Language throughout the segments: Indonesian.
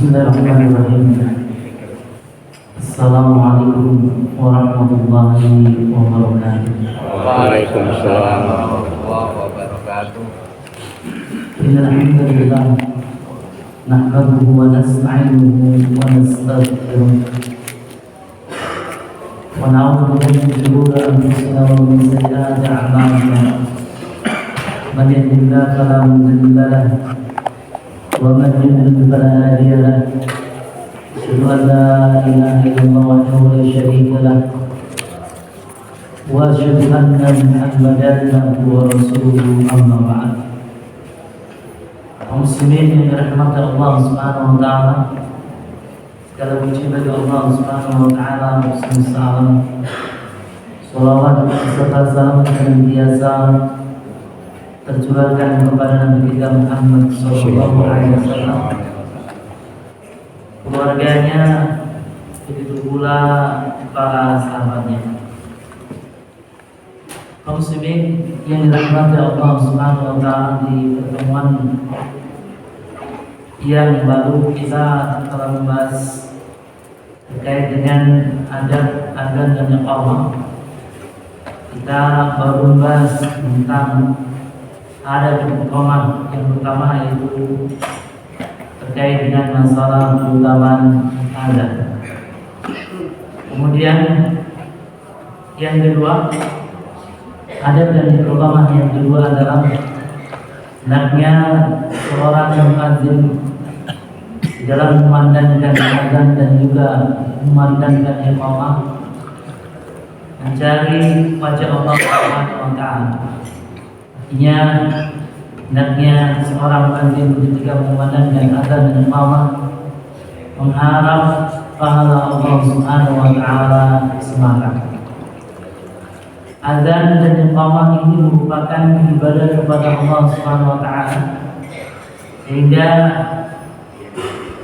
Bismillahirrahmanirrahim. Assalamualaikum warahmatullahi wabarakatuh. Waalaikumsalam warahmatullahi wabarakatuh. Innal hamdalillah nahmaduhu wa nasta'inuhu wa nastaghfiruh wa na'udzu billahi min shururi anfusina wa min sayyiati a'malina. Man yahdihillahu fala mudilla lahu wa man yudlil fala hadiya lahu. Asyhadu an la ilaha illallah wahdahu la syarika lahu wa asyhadu anna Muhammadan abduhu wa rasuluhu, amma ba'd. Kaum muslimin yang dirahmati Allah Subhanahu wa taala, segala puji bagi Allah Subhanahu wa taala semesta alam. Salawat serta salam senantiasa tercurahkan kepada Nabi kita Muhammad sallallahu alaihi wasallam, keluarganya, begitu pula para sahabatnya. Kaum muslimin yang dirahmati Allah Subhanahu wa taala, di pertemuan yang baru kita telah membahas terkait dengan adab adzan dan iqamah. Kita baru membahas tentang adab iqamah yang pertama, yaitu terkait dengan masalah keutamaan adzan. Kemudian yang kedua, adab dan iqamah yang kedua adalah hendaknya seorang muadzin di dalam memandangkan adzan dan juga memandangkan iqamah mencari wajah Allah Subhanahu wa taala. Artinya hendaknya seorang muadzin ketika memandangkan adzan dan iqamah mengharap pahala Allah Subhanahu wa taala semata. Adzan dan iqamah ini merupakan ibadah kepada Allah Subhanahu wa taala, sehingga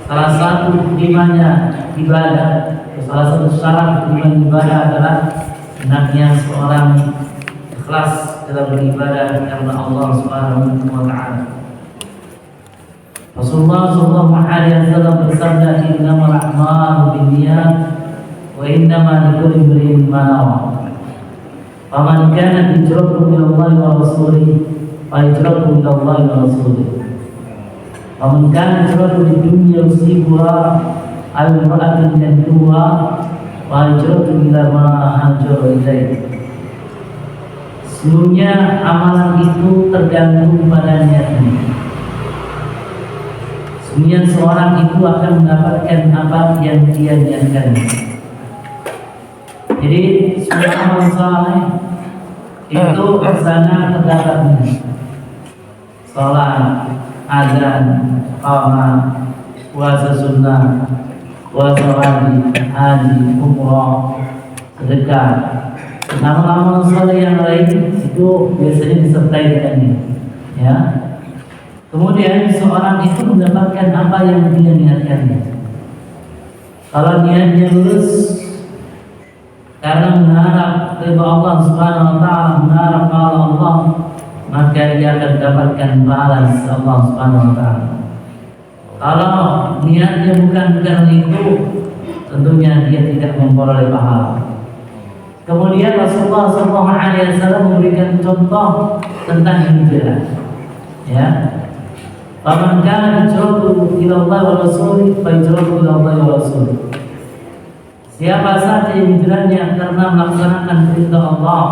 salah satu ketimanya ibadah, salah satu syarat ketimanya ibadah adalah hendaknya seorang ikhlas dalam beribadah karena Allah Subhanahu wa taala. Rasulullah sallallahu alaihi wasallam bersabda, "Innamal a'malu binniyat wa innamal likulli imrin ma nawa. Faman kanat hijratuhu ila Allah wa rasulih, fa hijratuhu ila Allah wa rasulih. Faman kanat hijratuhu lid-dunya yusibuha aw imra'atin yankihuha, fa hijratuhu ila ma hajara ilaihi." Sesungguhnya amalan itu tergantung pada niatnya. Sesungguhnya seorang itu akan mendapatkan apa yang dia niatkan. Jadi semua amal saleh itu sana terdapatnya. Salat, adzan, iqamah, puasa sunnah, puasa wajib, haji, umrah, sedekah, amal-amal saleh yang lain itu biasanya disertai dengannya. Ya. Kemudian seorang itu mendapatkan apa yang dia niatkannya. Kalau niatnya lurus karena mengharap ridha Allah Subhanahu wa taala, mengharap pahala Allah, maka dia akan mendapatkan pahala Allah Subhanahu wa taala. Kalau niatnya bukan karena itu, tentunya dia tidak memperoleh pahala. Kemudian Rasulullah SAW memberikan contoh tentang hijrah. Ya, faman kana hijratuhu ila Allah wa rasulih, fa hijratuhu ila Allah wa rasulih. Siapa saja hijrahnya karena melaksanakan perintah Allah,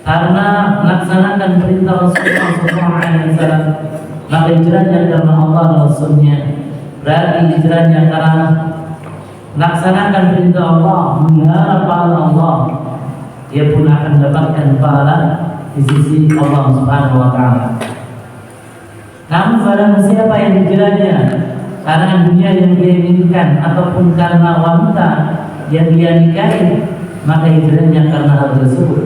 karena melaksanakan perintah Rasulullah SAW, maka hijrahnya karena Allah dan Rasulnya. Berarti hijrahnya karena melaksanakan perintah Allah, mengharap pahala Allah, dia pun akan mendapatkan pahala di sisi Allah Subhanahu wa taala. Namun barang siapa yang hijrahnya karena dunia yang dia inginkan ataupun karena wanita yang dia nikahi, maka hijrahnya karena hal tersebut.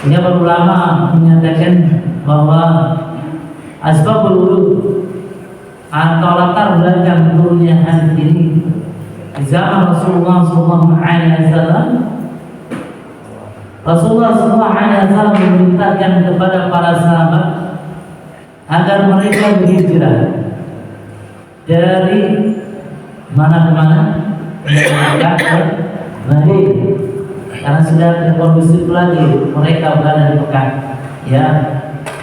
Ini para ulama menyatakan bahwa asbabul wurud atau latar belakang turunnya hadis ini di zaman Rasulullah SAW. Rasulullah SAW memerintahkan kepada para sahabat agar mereka berhijrah dari mana ke mana? Dari Mekah ke Madinah. Karena sudah kondusif lagi mereka berada di Mekah. Ya,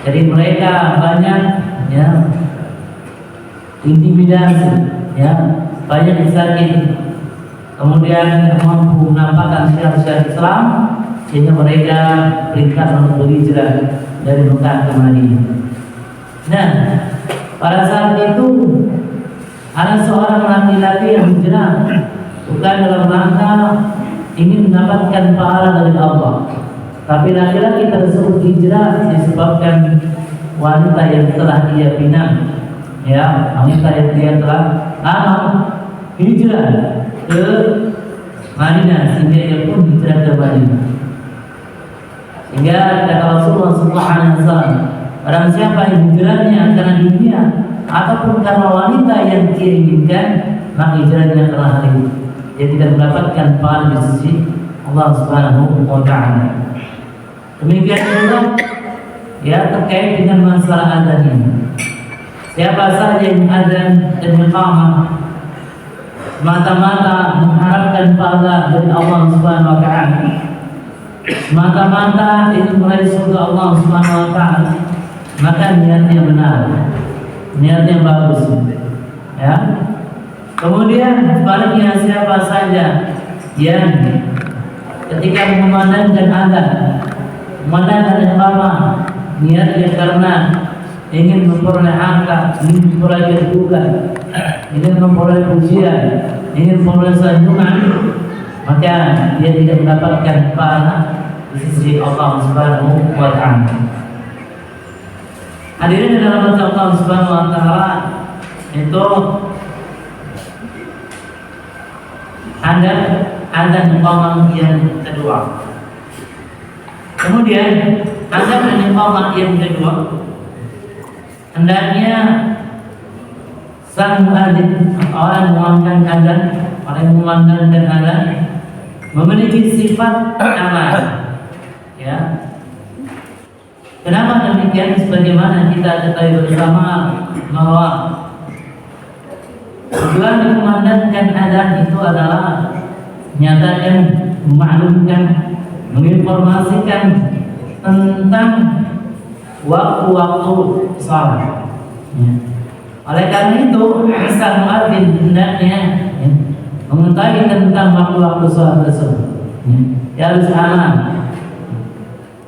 jadi mereka banyak ya intimidasi, ya banyak disakiti. Kemudian mampu menampakkan syiar-syiar Islam, sehingga mereka perintah untuk berhijrah dari Mekah ke Madinah. Nah, pada saat itu ada seorang laki-laki yang hijrah bukan dalam rangka ingin mendapatkan pahala dari Allah, tapi laki-laki tersebut hijrah disebabkan wanita yang telah dia bina, ya wanita yang dia telah hijrah ke Madinah, sehingga dia pun hijrah ke Madinah. Sehingga kata Rasulullah SAW, barang siapa yang hijrahnya karena dunia ataupun karena wanita yang dia inginkan, maka hijrahnya karena hal itu, dia tidak mendapatkan pahala di sisi Allah Subhanahu wa Ta'ala. Demikian juga ya terkait dengan masalah adzan ini. Siapa saja yang adzan dan iqamah semata-mata mengharapkan pahala dari Allah Subhanahu wa Ta'ala, semata-mata ingin meraih surga Allah Subhanahu wa Ta'ala, maka niatnya benar, niatnya bagus, ya. Kemudian sebaliknya, siapa saja yang ketika memandangkan adzan, memandangkan iqamah, niatnya karena ingin memperoleh harta, ingin memperoleh kedudukan, ingin memperoleh pujian, ingin memperoleh sanjungan, maka dia tidak mendapatkan pahala di sisi Allah Subhanahu wa Ta'ala. Hadirin dalam mata Allah Subhanahu wa Ta'ala, itu ada iqamah yang kedua. Kemudian ada iqamah yang kedua, hendaknya sang muadzin, orang mengumandangkan adzan, orang yang mengumandangkan adzan memiliki sifat aman, ya. Kenapa demikian? Sebagaimana kita ketahui bersama bahwa tujuan mengumandangkan adzan itu adalah menyatakan, memaklumkan, menginformasikan tentang waktu-waktu salat. Ya. Oleh karena itu, sang muadzin hendaknya mengetahui tentang waktu-waktu salat tersebut. Ya, harus aman.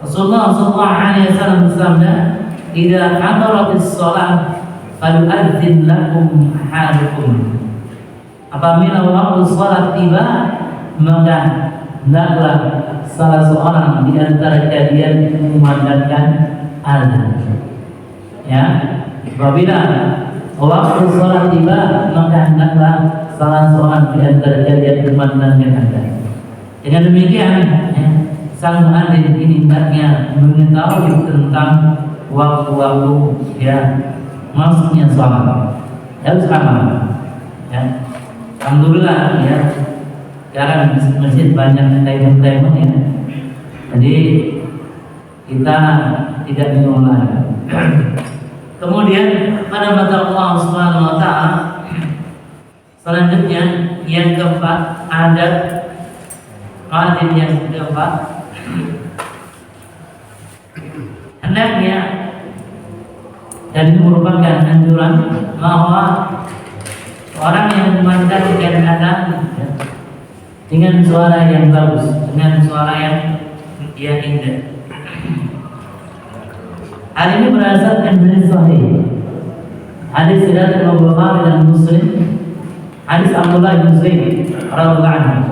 Rasulullah SAW bersabda, "Idza hadaratis shalah falyu'adzin lakum ahadukum." Apabila waktu salat tiba, maka hendaklah salah seorang di antara kalian mengumandangkan adzan. Ya, apabila waktu salat tiba, maka hendaklah salah seorang di antara kalian mengumandangkan adzan. Dengan demikian, ya, sang muadzin ini hendaknya mengetahui tentang waktu-waktu ya masuknya salat. Harus aman. Ya. Alhamdulillah ya. Sekarang masjid banyak timer ya. Jadi kita tidak bingung lagi. Kemudian pada mata Allah Subhanahu wa Ta'ala, selanjutnya yang keempat, ada muadzin yang keempat, hendaknya, dan ini merupakan anjuran bahwa orang yang memandangkan adzan dengan suara yang bagus, dengan suara yang indah. Hal ini berdasarkan hadis sahih, hadis riwayat Imam Bukhari dan Muslim, hadis Abdullah bin Zaid radhiyallahu anhu.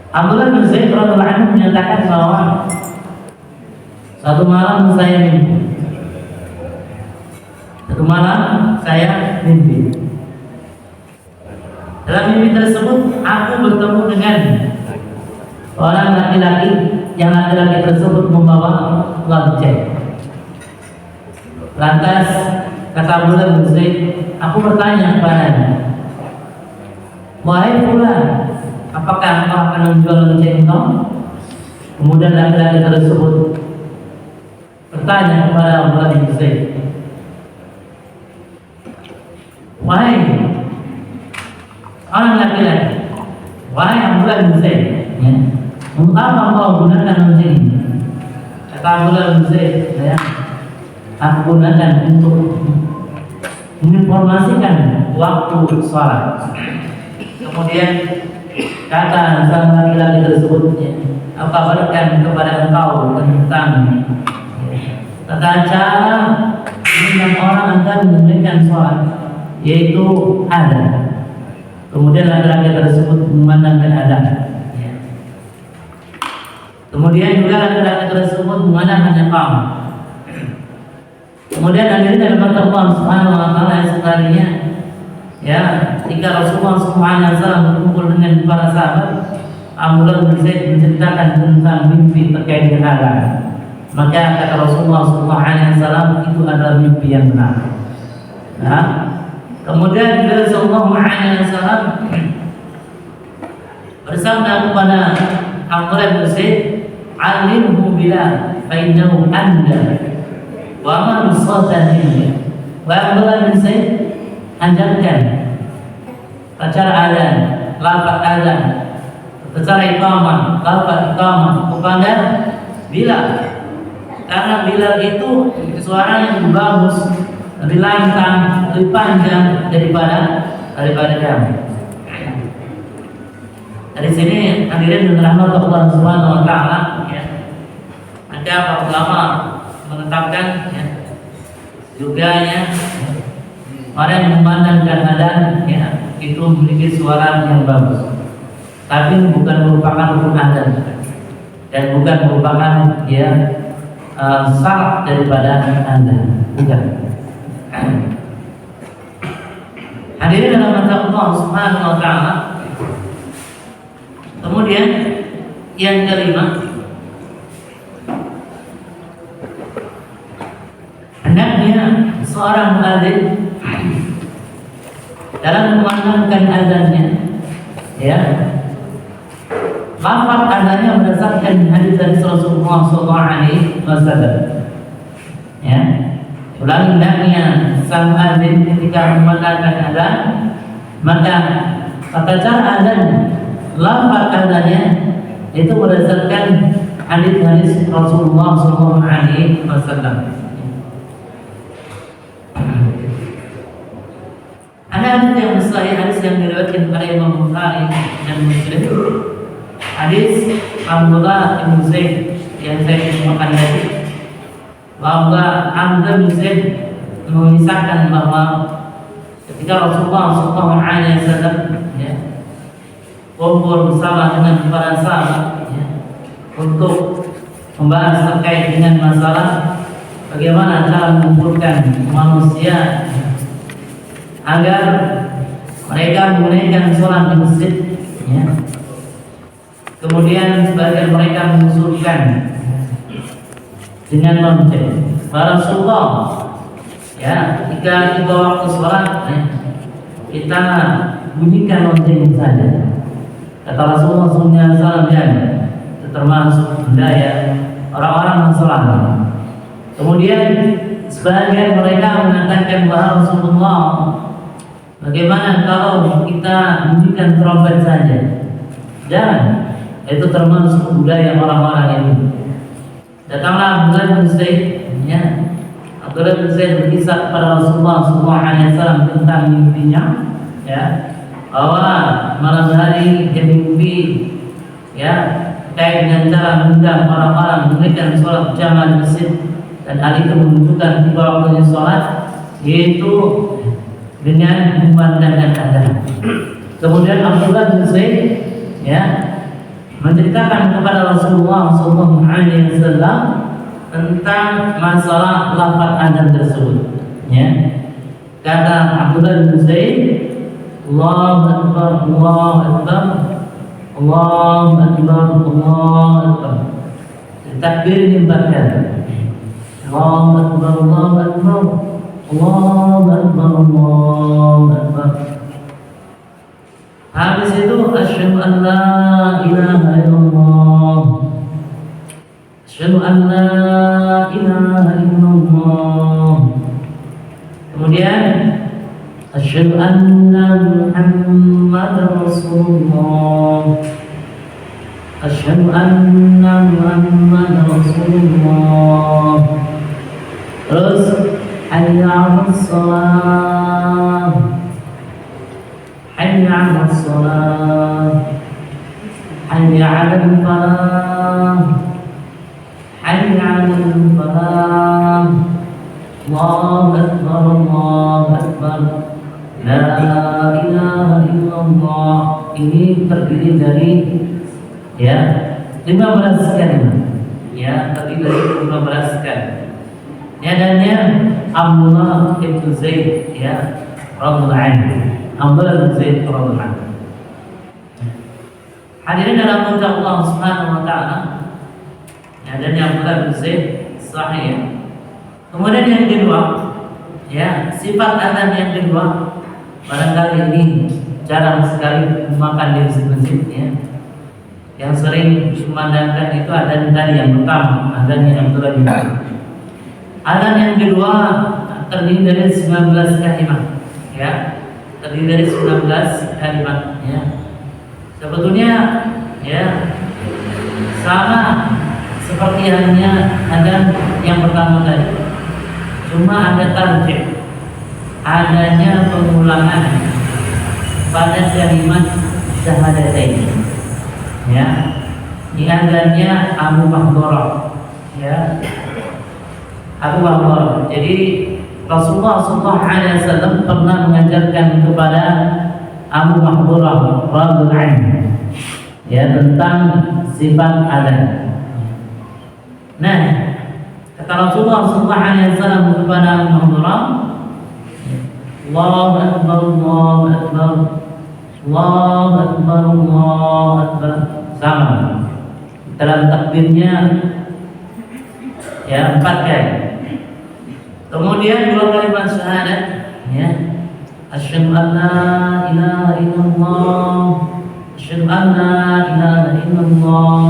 Abdullah bin Zaid radhiyallahu anhu menyatakan bahwa satu malam saya mimpi. Dalam mimpi tersebut aku bertemu dengan orang laki-laki, yang laki-laki tersebut membawa lonceng. Lantas kata Abdullah bin Zaid, aku bertanya kepadanya, "Wahai fulan, apakah engkau akan menjual lonceng kau?" Kemudian laki-laki tersebut bertanya kepada Abdullah bin Zaid, wahai orang laki-laki, wahai Abdullah bin Zaid, ya, untuk apa kau gunakan lonceng ini? Kata Abdullah bin Zaid, ya, aku gunakan untuk menginformasikan waktu sholat. Kemudian kata sang laki-laki tersebut, ya, aku kabarkan kepada engkau tentang tata cara dengan orang akan menunaikan sholat, yaitu adzan. Kemudian laki-laki tersebut memandangkan adzan. Kemudian juga laki-laki tersebut memandangkan iqamah. Kemudian akhirnya dalam kata Allah Subhanahu wa taala sekalinya, ya, ketika Rasulullah SAW berkumpul dengan para sahabat, Abdullah bin Zaid menceritakan tentang mimpi terkait dengan adzan. Maka kata Rasulullah SAW, itu adalah mimpi yang benar. Nah, kemudian Rasulullah SAW bersabda kepada Abdullah bin Zaid, "Alimhu Bilal, fa innahu anda wa ma bisatanihi." Wa Abdullah bin Zaid, ajarkan cara adzan, lafaz adzan, cara iqamah, lafaz iqamah kepada Bilal. Karena Bilal itu suaranya lebih bagus, lebih lantang, lebih panjang daripada kamu. Dari sini hadirin dan rahmat Allah Subhanahu wa taala, ya. Maka para ulama menetapkan, ya, juga, ya, orang yang memandangkan adzan, ya, itu memiliki suara yang bagus. Tapi bukan merupakan rukun adzan dan bukan merupakan, ya, syarat daripada adzan, bukan. Hadirin dalam mata Allah Subhanahu wa taala. Kemudian yang kelima, hendaknya seorang muadzin dalam memandangkan adzannya, ya, lafaz adzannya berdasarkan hadis dari Rasulullah SAW. Ya, ulangi, hendaknya sang muadzin ketika memandangkan adzan, maka tata cara adzan, lafaz adzannya itu berdasarkan hadis-hadis Rasulullah SAW. Ada hadis yang sahih, hadis yang diriwayatkan oleh Imam Bukhari dan Muslim. Hadis Abdullah bin Zaid yang saya kemukakan tadi, bahwa Abdullah bin Zaid mengisahkan bahwa ketika Rasulullah SAW, ya, kumpul bersama dengan para sahabat, ya, untuk membahas terkait dengan masalah bagaimana cara mengumpulkan manusia, ya, agar mereka menunaikan sholat di masjid, ya. Kemudian sebagian mereka mengusulkan dengan lonceng. Rasulullah, ya, ketika tiba waktu sholat, ya, kita bunyikan lonceng saja. Kata Rasulullah SAW, ya, itu termasuk budaya orang-orang Nasrani. Kemudian sebagian mereka mengatakan bahwa Rasulullah, bagaimana kalau kita bunyikan trompet saja? Jangan, itu termasuk budaya orang-orang itu. Datanglah Abdullah bin Zaid, ya, Abdullah bin Zaid berkisah kepada Rasulullah SAW tentang mimpinya, ya, bahwa malam hari dia mimpi, ya, terkait dengan cara mengundang orang-orang menunaikan sholat jamaah di masjid, dan hal itu menunjukkan tiba waktunya sholat, yaitu dengan memandangkan adzan. Kemudian Abdullah bin Zaid, ya, menceritakan kepada Rasulullah SAW tentang masalah lafaz adzan tersebut, ya. Kata Abdullah bin Zaid, Allahu Akbar, Allahu Akbar, Allahu Akbar, Allahu Akbar. Takbir dibacakan. Allahu Akbar, Allahu Akbar, Allahu Akbar, Allahu Akbar. Habis itu asyhadu an la ilaha illallah, asyhadu an la ilaha illallah. Kemudian أشهد أن محمدا رسول الله أشهد أن محمدا رسول الله terus حي على الصلاة حي على الصلاة حي على الفلاح حي على الفلاح الله أكبر الله أكبر لا إله إلا الله. Ini terdiri dari 15 kalimat, terdiri dari 15 kalimat. Adanya Abdullah bin Zaid radhiyallahu anhu. Abdullah bin Zaid radhiyallahu anhu. Hadirin dalam wajah Allah Subhanahu wa taala. Adanya Abdullah bin Zaid sahih. Kemudian yang kedua, sifat adzan yang kedua, barangkali ini jarang sekali makan di masjid-masjid Yang sering memandangkan itu adzan tadi yang pertama, adzan yang Abdullah bin Zaid. Adzan yang kedua terdiri dari 19 kalimat, terdiri dari 19 kalimat, Sebetulnya sama seperti halnya adzan yang pertama tadi. Cuma ada tarjih, adanya pengulangan pada kalimat syahadatain. Ini adzannya Abu Mahdurah, Abu Mahdurah. Jadi Rasulullah SAW pernah mengajarkan kepada Abu Mahdurah radhiyallahu anhu tentang sifat adzan. Nah, kata Rasulullah SAW kepada Abu Mahdurah, Allahu Akbar, Allahu Akbar, Allahu Akbar, Allahu Akbar. Sama dalam takbirnya 4 kali. Kemudian 2 kalimat syahadat, Asyhadu an la ilaha illallah, asyhadu an la ilaha illallah,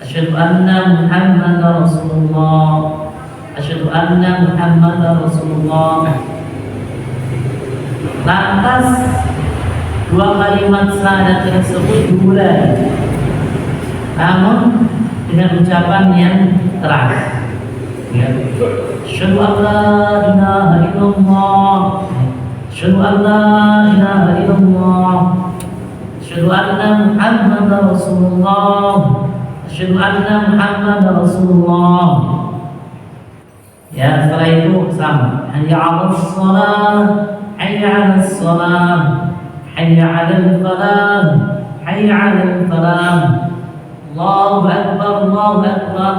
asyhadu anna Muhammadar Rasulullah, asyhadu anna Muhammadar Rasulullah. Lantas 2 kalimat syahadat tersebut diulang, namun dengan ucapan yang keras. Asyhadu an la ilaha illallah, asyhadu an la ilaha illallah, asyhadu anna Muhammadar Rasulullah, asyhadu anna Muhammadar Rasulullah. Setelah itu sama. Hayya 'alas shalah, hayya 'alas shalah, hayya 'alal falah, hayya 'alal falah. Allahu Akbar, Allahu Akbar,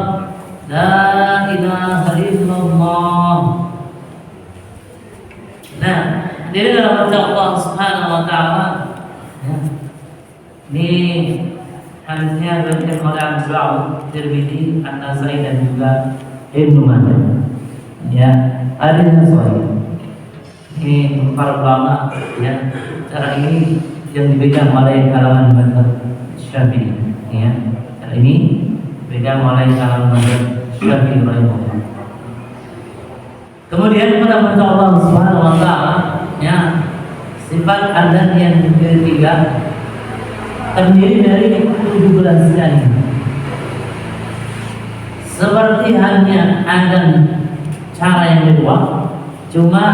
la ilaha illallah. Nah, jadi dalam wajah Allah Subhanahu wa taala, ini hadisnya diriwayatkan oleh Abu Dawud, Tirmidzi, An-Nasai dan juga Ibnu Majah. Hadisnya sahih. Ini para ulama, cara ini yang dipegang oleh kalangan mazhab Syafi'i. Cara ini dipegang oleh kalangan mazhab Syafi'i rahimahullah. Kemudian pada wajah Allah Subhanahu wa taala, sifat adzan yang ketiga terdiri dari 17 kali. Seperti halnya adzan cara yang kedua, cuma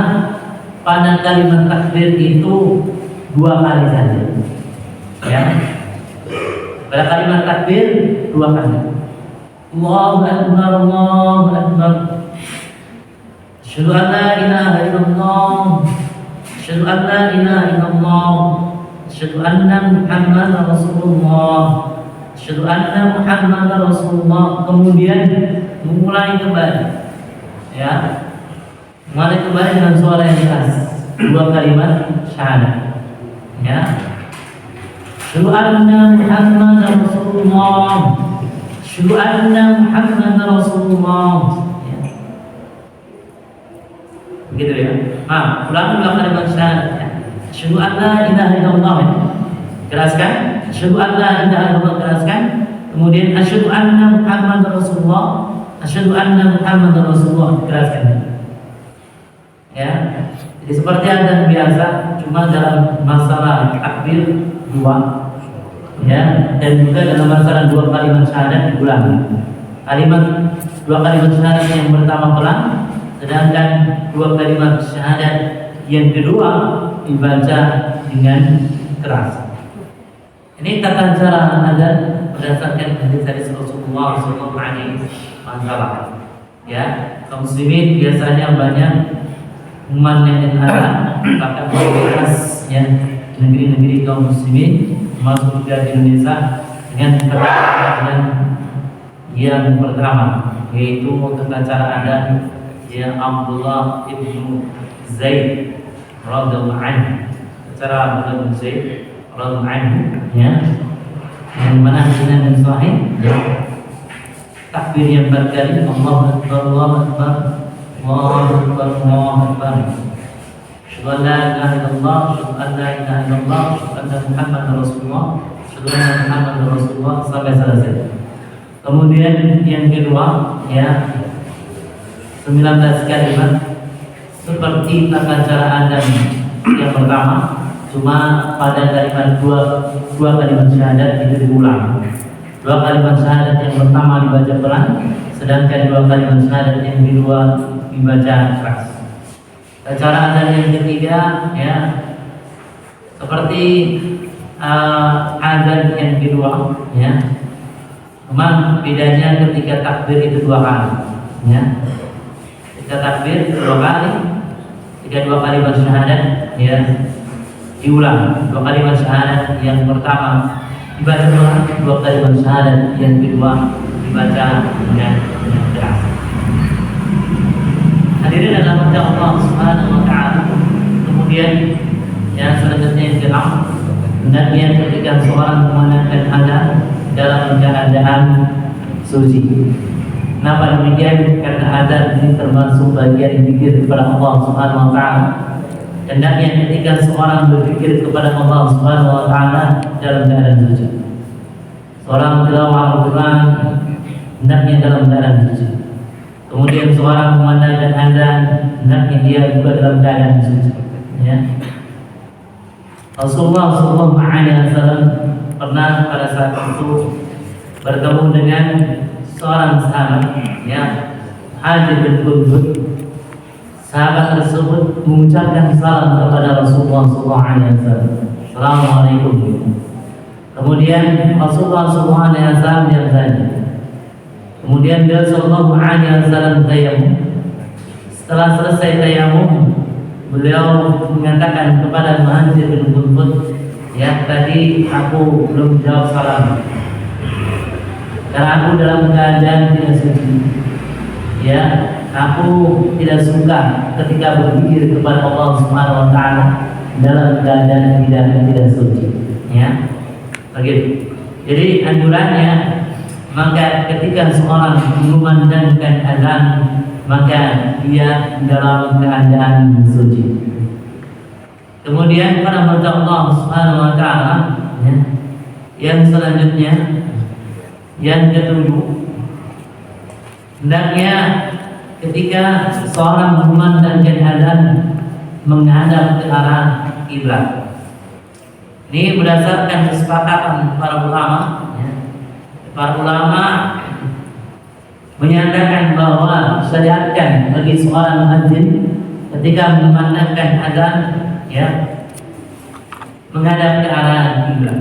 pada kalimat takbir itu 2 kali saja. Pada kalimat takbir 2 kali. Allahu Akbar, Allahu Akbar. Asyhadu an la ilaha illallah, asyhadu an la ilaha illallah, asyhadu anna Muhammadar Rasulullah, asyhadu anna Muhammadar Rasulullah. Kemudian memulai kembali, mulai kembali dengan suara yang keras, 2 kalimat syahadat. Asyhadu anna Muhammadar Rasulullah, asyhadu anna Muhammadar Rasulullah. Begitu ulangi 2 kalimat syahadat. Asyhadu an la ilaha illallah. Keraskan. Asyhadu an la ilaha illallah, keraskan. Kemudian asyhadu anna Muhammadar Rasulullah, asyhadu anna Muhammadar Rasulullah, keraskan. Jadi seperti adzan biasa, cuma dalam masalah takbir dua, ya, dan juga dalam masalah dua kalimat syahadat diulangi. Dua kalimat syahadat yang pertama pelan, sedangkan dua kalimat syahadat yang kedua dibaca dengan keras. Ini tata cara adzan berdasarkan hadis Rasulullah SAW. Ya, kaum muslimin biasanya banyak memandangkan adzan, bahkan mayoritas ya negeri-negeri kaum muslimin termasuk juga di Indonesia dengan tata cara yang pertama, yaitu tata cara adzan yang Abdullah ibnu Zaid radhiyallahu anhu. Cara Abdullah bin Zaid radhiyallahu anhu, ya, yang mana hadisnya sahih, ya. Takbir yang berkali Allahu Akbar, Allahu Akbar, Allahu Akbar, Allahu Akbar. Asyhadu an la ilaha illallah, asyhadu an la ilaha illallah, asyhadu anna Muhammadar Rasulullah, asyhadu anna Muhammadar Rasulullah sampai selesai. Kemudian yang kedua, ya, 19 kalimat seperti tata cara adzan yang pertama, cuma pada kalimat dua kalimat syahadat itu diulang. Dua kalimat syahadat yang pertama dibaca pelan, sedangkan dua kalimat syahadat yang kedua dibaca keras. Cara adzan yang ketiga, ya, seperti adzan yang kedua, ya. Memang bedanya ketika takbir itu dua kali, ya. Ketika takbir dua kali, ketika dua kalimat syahadat, ya, diulang. Dua kalimat syahadat yang pertama dibaca ulang, dua kalimat syahadat yang kedua dibaca dengan keras. Hadirin dalam wajah Allah Subhanahu wa taala. Kemudian yang selanjutnya yang keenam, hendaknya ketika seorang memandangkan adzan dalam keadaan suci. Kenapa demikian? Karena adzan ini termasuk bagian zikir kepada Allah Subhanahu wa taala. Hendaknya ketika seorang berpikir kepada Allah Subhanahu wa taala dalam keadaan suci. Seorang tilawah Al-Qur'an hendaknya dalam keadaan suci. Kemudian seorang memandangkan adzan hendaknya dia juga dalam keadaan suci. Ya. Rasulullah SAW pernah pada saat itu bertemu dengan seorang sahabat, ya, Hadir bin Qudud. Sahabat tersebut mengucapkan salam kepada Rasulullah SAW. Assalamualaikum. Kemudian Rasulullah SAW diam saja. Kemudian beliau Sallallahu Alaihi Wasallam tayamum. Setelah selesai tayamum, beliau mengatakan kepada Hadir bin Qudud, ya, tadi aku belum jawab salam karena aku dalam keadaan tidak suci. Ya, aku tidak suka ketika berzikir kepada Allah Subhanahu wa taala dalam keadaan tidak suci. Ya. Begitu. Jadi anjurannya, maka ketika seorang memandangkan adzan, maka dia dalam keadaan suci. Kemudian pada mata Allah Subhanahu wa taala, ya, yang selanjutnya yang ketujuh, hendaknya ketika seorang memandangkan adzan menghadap ke arah kiblat. Ini berdasarkan kesepakatan para ulama, ya. Para ulama menyatakan bahwa syariatkan bagi seorang muadzin ketika memandangkan adzan, ya, menghadap ke arah kiblat.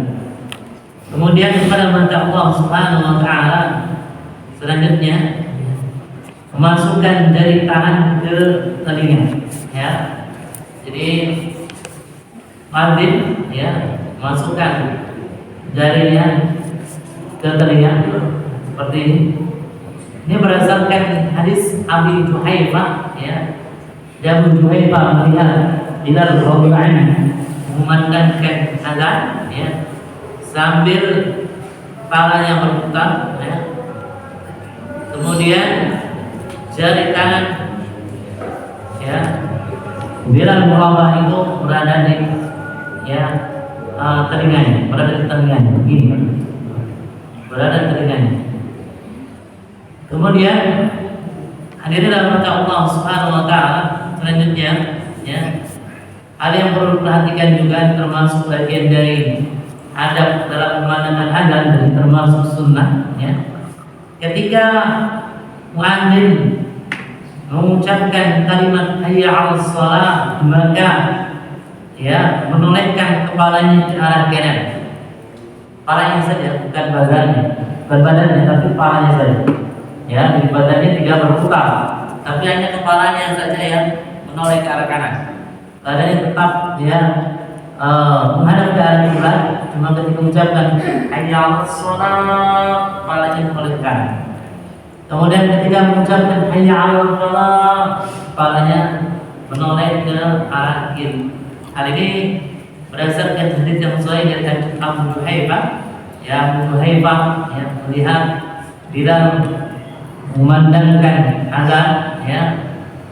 Kemudian kepada mata Allah Subhanahu wa taala selanjutnya memasukkan jari tangan ke telinga, ya. Jadi muadzin, ya, masukkan jarinya ke telinga seperti ini. Ini berdasarkan hadis Abi Juhaifah, ya. Abu Juhaifah melihat Bilal radhiyallahu anhu memandangkan adzan, ya, sambil palanya berputar, ya. Kemudian jari tangan, ya, Bilal Rabah itu berada di, ya, telinganya, berada di telinganya, begini, berada di telinganya. Kemudian hadirin dalam mata Allah Subhanahu wa taala selanjutnya, ya, Hal yang perlu diperhatikan juga termasuk bagian dari adab dalam memandangkan adzan dan termasuk sunnah, ya. Ketika muadzin mengucapkan kalimat hayya 'alas shalah, maka ya menolehkan kepalanya ke arah kanan. Kepalanya saja, bukan badannya. Bukan badannya, tapi kepalanya saja. Ya, jadi badannya tidak berputar, tapi hanya kepalanya saja yang menoleh ke arah kanan. Badannya tetap ya menghadap ke arah kiblat, cuma ketika mengucapkan hayya 'alas shalah, kepalanya menoleh ke kanan. Kemudian ketika mengucapkan hayya 'alal falah, kepalanya menoleh ke arah kiri. Hal ini berdasarkan hadis yang sahih dari Abu Juhaifah, ya Abu Juhaifah yang melihat bila memandangkan azan, ya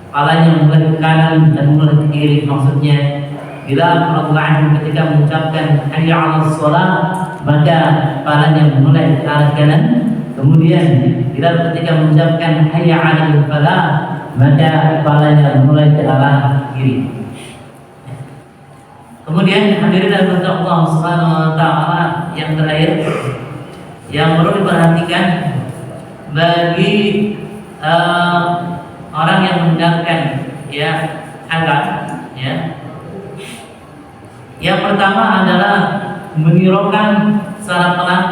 kepalanya menoleh ke kanan dan menoleh ke kiri. Maksudnya bila Allah ketika mengucapkan hayya 'alas shalah, maka kepalanya menoleh ke arah kanan. Kemudian bila ketika mengucapkan hayya 'alal falah, maka kepalanya menoleh ke arah kiri. Kemudian hadirin dan Allah Subhanahu wa taala, yang terakhir yang perlu diperhatikan bagi orang yang mendengarkan ya azan, ya. Yang pertama adalah meniraukan secara pelan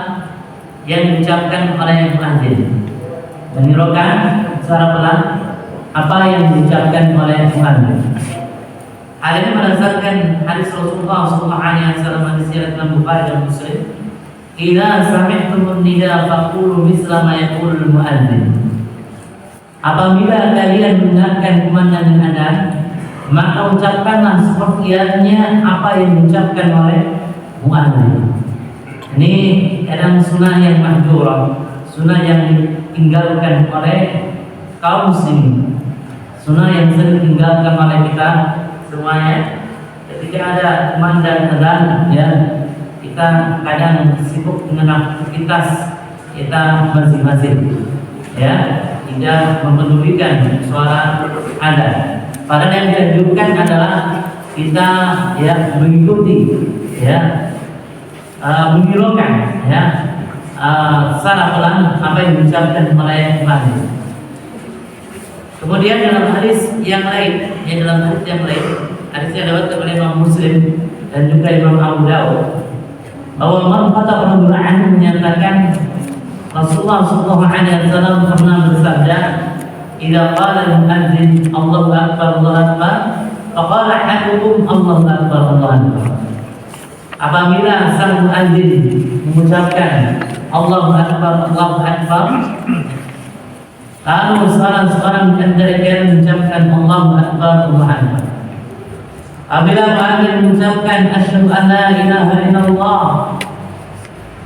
yang diucapkan oleh muadzin. Meniraukan secara pelan apa yang diucapkan oleh muadzin. Hal ini berdasarkan hadis Rasulullah SAW, hadis riwayat Imam Bukhari dan Muslim. Idza sami'tumun nida faqulu misla ma yaqulul muadzin. Apabila kalian mendengarkan kumandang adzan, maka ucapkanlah seperti apa yang diucapkan oleh muadzin. Ini kadang sunnah yang mahjurah, sunnah yang ditinggalkan oleh kaum muslimin, sunnah yang sering ditinggalkan oleh kita semuanya. Ketika ada kumandang adzan, ya kita kadang sibuk dengan aktivitas kita masing-masing, ya tidak memedulikan suara adzan. Padahal yang dianjurkan adalah kita ya mengikuti, ya menghiraukan ya secara pelan apa yang diucapkan oleh muadzin. Kemudian dalam hadis yang lain, hadis yang diriwayatkan oleh Imam Muslim dan juga Imam Abu Dawud, bahwa Imam Qatadah bin Nu'man menyatakan Rasulullah SAW pernah bersabda, "Idza qala al-muadzin Allahu akbar, Allahu akbar, faqala ahadukum Allahu akbar, Allahu akbar." Apabila sang muadzin mengucapkan Allahu akbar, Allahu akbar, lalu seorang di antara kalian mengucapkan Allahu akbar, Allahu akbar. Apabila muadzin mengucapkan asyhadu an la ilaha illallah,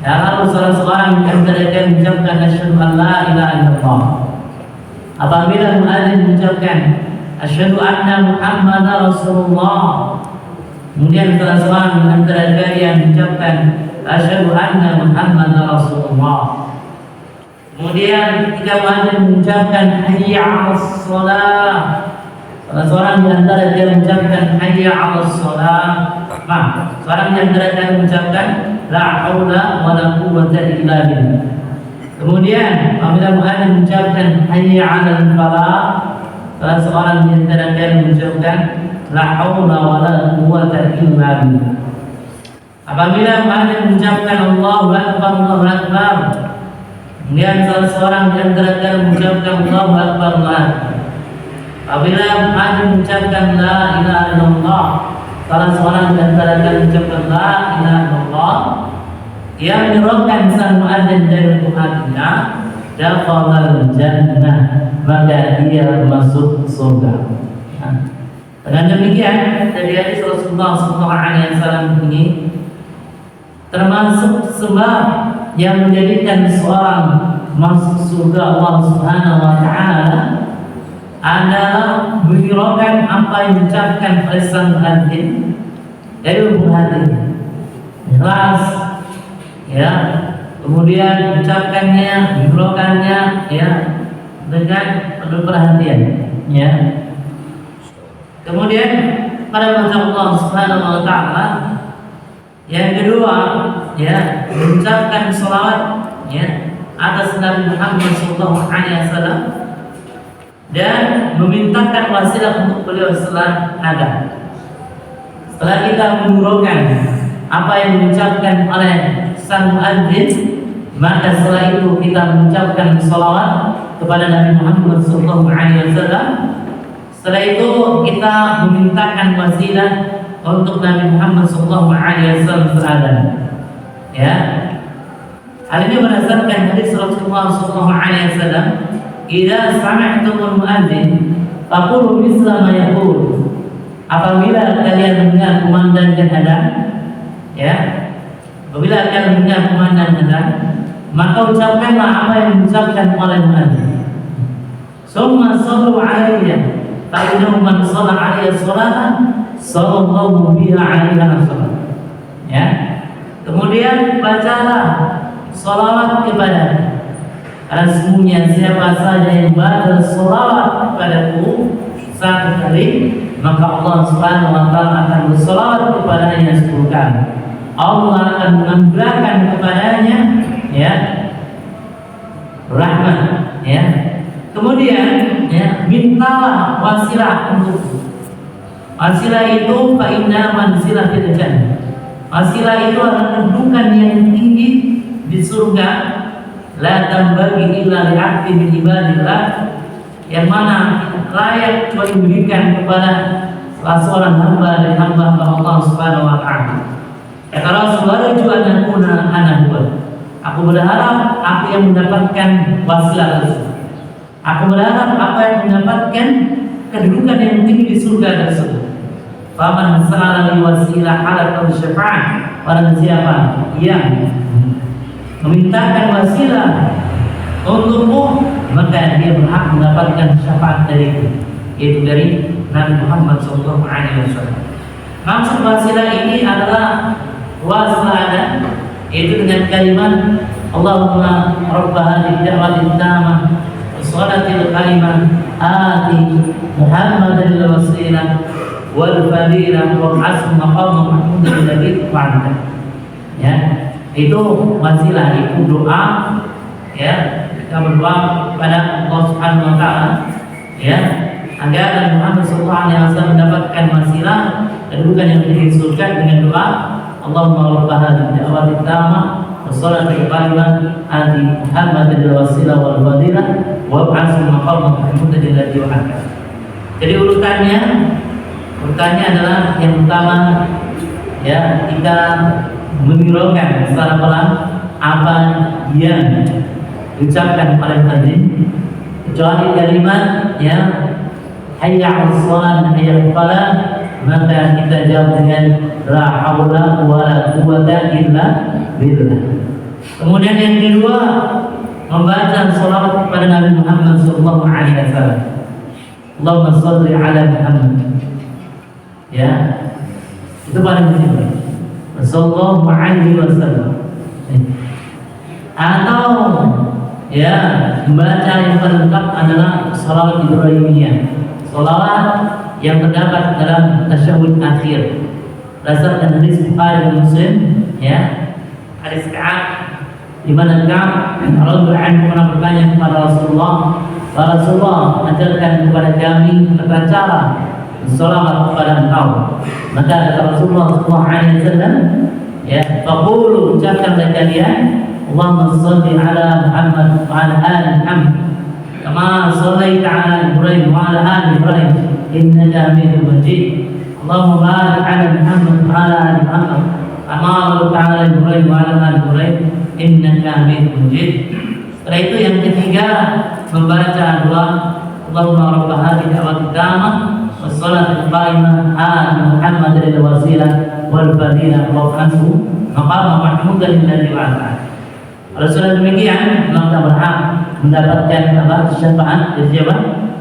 lalu seorang di antara kalian mengucapkan asyhadu an la ilaha illallah. Apabila muadzin mengucapkan asyhadu anna Muhammadar Rasulullah, kemudian salah seorang di antara kalian mengucapkan asyhadu anna Muhammadar Rasulullah. Kemudian ketika muadzin mengucapkan hayya 'alas shalah, salah seorang di antara kalian mengucapkan hayya 'alas shalah, seorang di antara kalian mengucapkan la haula wala quwwata illa billah. Kemudian apabila muadzin mengucapkan hayya 'alal falah, salah seorang di antara kalian mengucapkan la haula wala quwwata illa billah. Apabila muadzin mengucapkan Allahu akbar, Allahu akbar, kemudian salah seorang di antara kalian mengucapkan Allahu akbar, Allahu akbar. Apabila muadzin mengucapkan la ilaha illallah, salah seorang di antara kalian mengucapkan la ilaha illallah, yang menyerukan sang muadzin dari hatinya, dakhalal jannah, maka dia masuk surga. Dengan demikian dari hadis Rasulullah SAW ini termasuk sebab yang menjadikan seorang masuk surga Allah Subhanahu wa taala adalah menghiraukan apa yang diucapkan oleh sang muadzin dari lubuk hati, ikhlas, ya. Kemudian mengucapkannya, menghiraukannya, ya, dengan penuh perhatian, ya. Kemudian pada mata Allah Subhanahu wa taala. Yang kedua, ya, mengucapkan salawat ya atas Nabi Muhammad SAW dan memintakan wasilah untuk beliau setelah ada. Setelah kita mengurungkan apa yang diucapkan oleh sang muadzin, maka setelah itu kita mengucapkan salawat kepada Nabi Muhammad SAW. Setelah itu kita memintakan wasilah untuk Nabi Muhammad SAW berada. Ya, hal ini berdasarkan hadis Rasulullah SAW. Idza sami'tumul muadzin faqulu misla ma yaqul. Apabila kalian mendengar kumandangkan adzan, ya, apabila kalian mendengar kumandangkan adzan, maka ucapkanlah apa yang diucapkan oleh muadzin. Summa sallu 'alayya fa innahu man shalla 'alayya sholatan sallallahu biha 'alaiha salat. Ya. Kemudian bacalah salawat kepada, karena sesungguhnya siapa saja yang baca salawat kepadaku satu kali, maka Allah Subhanahu wa taala akan bersalawat kepadanya 10 kali. Allah akan menganugerahkan kepadanya ya rahmat ya. Kemudian ya, mintalah wasilah untukku. Wasilah itu fa inna manzilah fil jannah. Wasilah itu adalah kedudukan yang tinggi di surga. La tambagi illa li'abdi min ibadillah, yang mana layak cuma diberikan kepada salah seorang hamba dari hamba-hamba Allah Subhanahu wa taala. Kata Rasulullah juga anak buat. Aku berharap aku yang mendapatkan wasilah tersebut. Aku berharap apa yang mendapatkan kedudukan yang tinggi di surga tersebut. Faman sa'ala li wasilah ala syafaat, barang siapa yang memintakan wasilah untukmu, maka dia berhak mendapatkan syafaat dariku, yaitu dari Nabi Muhammad SAW. Maksud wasilah ini adalah wasilah yaitu dengan kalimat Allahumma rabb hadhihi da'watil tammah wassalatil kalimah ati Muhammadan wasilah wal fadilah wa hasbu maqam mahmudan alladhi wa'ada. Ya, itu wasilah, itu doa ya, kita berdoa kepada Allah Subhanahu wa taala ya, agar Nabi Muhammad SAW mendapatkan wasilah kedudukan yang tinggi di surga dengan doa Allahumma rabb hadhihi da'watil tammah wassalatil kalimah ati Muhammadan wasilah wal fadilah wa hasbu maqam mahmudan alladhi wa'ada. Jadi urutannya adalah yang pertama ya, kita menghiraukan secara pelan apa yang diucapkan oleh muadzin, kecuali kalimat ya hayya 'alas shalah hayya 'alal falah, maka kita jawab dengan la haula wala quwwata illa billah. Kemudian yang kedua, membaca shalawat kepada Nabi Muhammad SAW. Allahumma shalli ala Muhammad. Ya, itu paling penting. Sallallahu alaihi wasallam. Atau ya, membaca yang terlengkap adalah salawat Ibrahimiyah, salawat yang terdapat dalam tasyahud akhir berdasarkan hadis Bukhari dan Muslim ya, hadis Ka'ab, di mana Ka'ab radhiyallahu anhu pernah bertanya kepada Rasulullah, Rasulullah ajarkan kepada kami tata cara salawat kepada engkau. Maka kata Rasulullah SAW ya, faqulu, ucapkanlah kalian Allahumma shalli ala Muhammad wa ala ali Muhammad kama shallaita ala Ibrahim wa ala ali Ibrahim innaka Hamidum Majid. Allahumma barik ala Muhammad wa ala ali Muhammad kama barakta ala Ibrahim wa ala ali Ibrahim innaka Hamidum Majid. Setelah itu yang ketiga, membaca doa Allahumma rabb hadhihi da'watil tammah wassalatul qaimah ati Muhammadan wasilah wal fadilah wa hasbu maqam mahmudan alladhi wa'ada. Kalau sudah demikian, maka berhak mendapatkan syafaat dari siapa?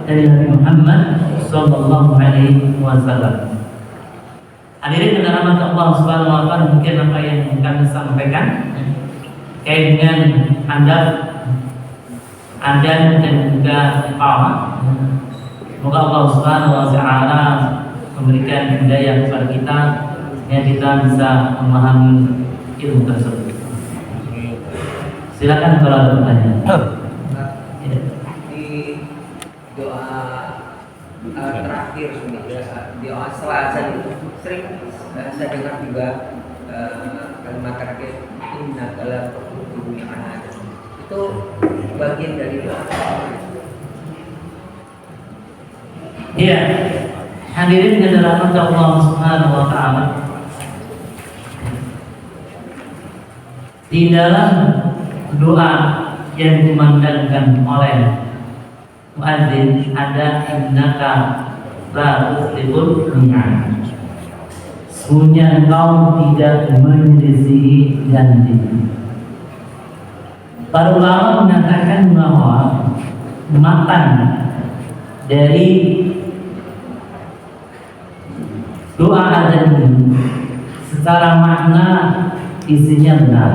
Dari Nabi Muhammad sallallahu alaihi wasallam. Hadirin dan rahmat Allah Subhanahu wa taala, mungkin apa yang kami sampaikan kait dengan adab dan juga iqamah. Semoga Allah Subhanahu wa taala memberikan hidayah kepada kita yang kita bisa memahami ilmu tersebut. Silakan kalau ada pertanyaan. Ya. Di doa terakhir di doa selasa itu sering saya dengar juga kalimat terakhir innaka la tukhlifu mi'ad. Itu bagian dari doa. Iya, hadirin yang dirahmati Allah Subhanahu wa taala. Di dalam doa yang dikumandangkan oleh muadzin ada innaka la tukhliful mi'ad. Sesungguhnya engkau tidak menyelisihi janji. Para ulama mengatakan bahwa matan dari doa azan ini secara makna isinya benar.